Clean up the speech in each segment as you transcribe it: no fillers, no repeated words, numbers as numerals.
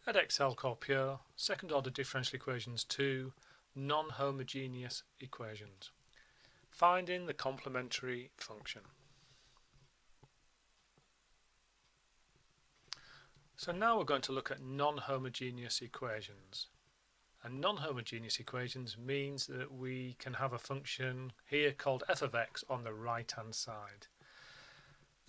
Edexcel Core Pure, second order differential equations 2, non-homogeneous equations. Finding the complementary function. So now we're going to look at non-homogeneous equations. And non-homogeneous equations means that we can have a function here called f of x on the right hand side.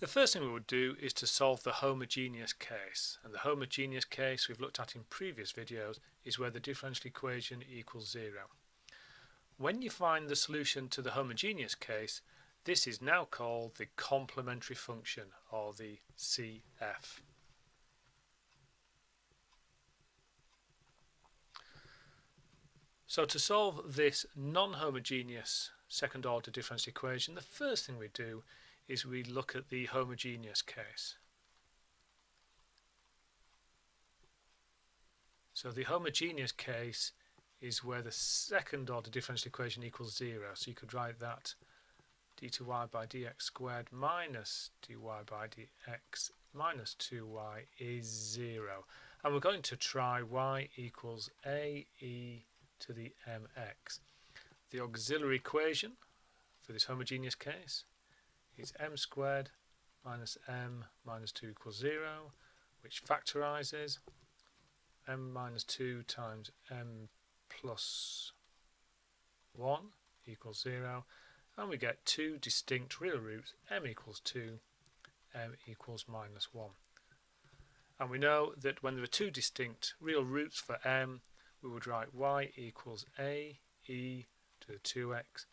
The first thing we would do is to solve the homogeneous case, and the homogeneous case we've looked at in previous videos is where the differential equation equals 0. When you find the solution to the homogeneous case, this is now called the complementary function, or the CF. So to solve this non-homogeneous second order differential equation, the first thing we do is we look at the homogeneous case. So the homogeneous case is where the second order differential equation equals 0. So you could write that d2y by dx squared minus dy by dx minus 2y is 0. And we're going to try y equals a e to the mx. The auxiliary equation for this homogeneous case is m squared minus m minus 2 equals 0, which factorizes m minus 2 times m plus 1 equals 0, and we get two distinct real roots, m equals 2, m equals minus 1. And we know that when there are two distinct real roots for m, we would write y equals a e to the 2x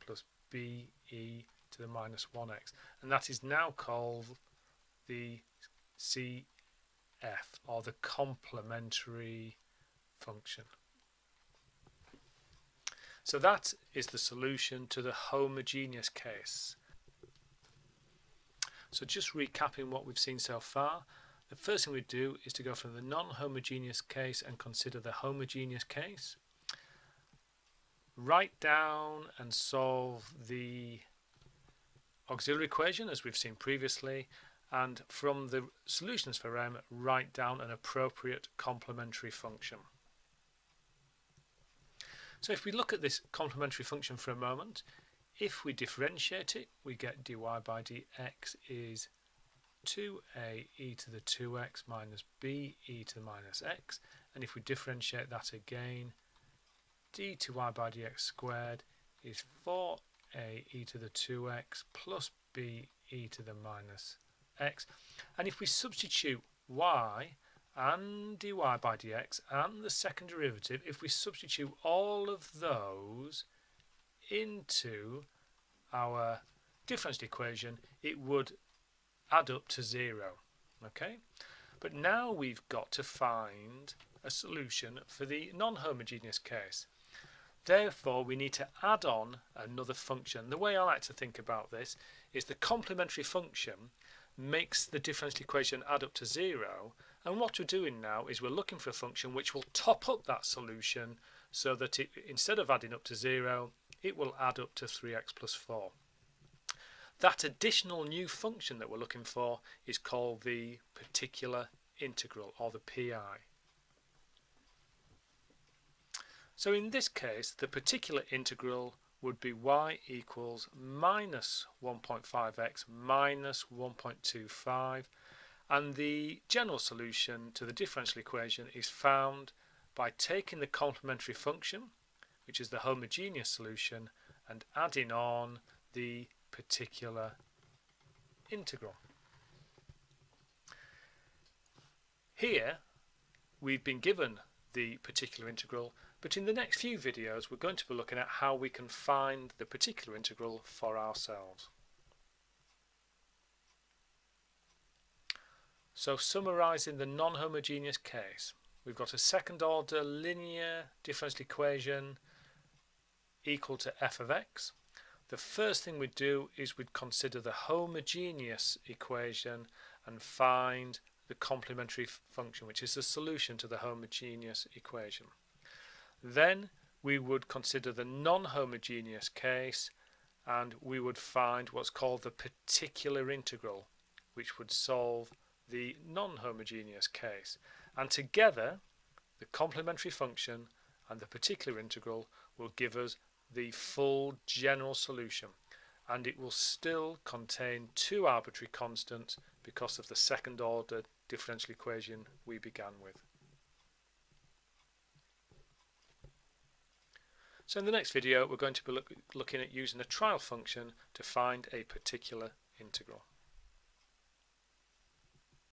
plus b e to the minus 1x, and that is now called the CF, or the complementary function. So that is the solution to the homogeneous case. So just recapping what we've seen so far, the first thing we do is to go from the non-homogeneous case and consider the homogeneous case. Write down and solve the auxiliary equation as we've seen previously, and from the solutions for m, write down an appropriate complementary function. So if we look at this complementary function for a moment, if we differentiate it, we get dy by dx is 2a e to the 2x minus b e to the minus x, and if we differentiate that again, d2y by dx squared is 4a e to the 2x plus b e to the minus x, and if we substitute y and dy by dx and the second derivative, if we substitute all of those into our differential equation, it would add up to 0. Okay, but now we've got to find a solution for the non-homogeneous case. Therefore, we need to add on another function. The way I like to think about this is the complementary function makes the differential equation add up to 0, and what we're doing now is we're looking for a function which will top up that solution so that it, instead of adding up to 0, it will add up to 3x plus 4. That additional new function that we're looking for is called the particular integral, or the PI. So in this case, the particular integral would be y equals minus 1.5x minus 1.25, and the general solution to the differential equation is found by taking the complementary function, which is the homogeneous solution, and adding on the particular integral. Here we've been given the particular integral, but in the next few videos we're going to be looking at how we can find the particular integral for ourselves. So summarising the non-homogeneous case, we've got a second order linear differential equation equal to f of x. The first thing we'd do is we'd consider the homogeneous equation and find the complementary function, which is the solution to the homogeneous equation. Then we would consider the non-homogeneous case, and we would find what's called the particular integral, which would solve the non-homogeneous case, and together the complementary function and the particular integral will give us the full general solution, and it will still contain two arbitrary constants because of the second order differential equation we began with. So in the next video we're going to be looking at using a trial function to find a particular integral.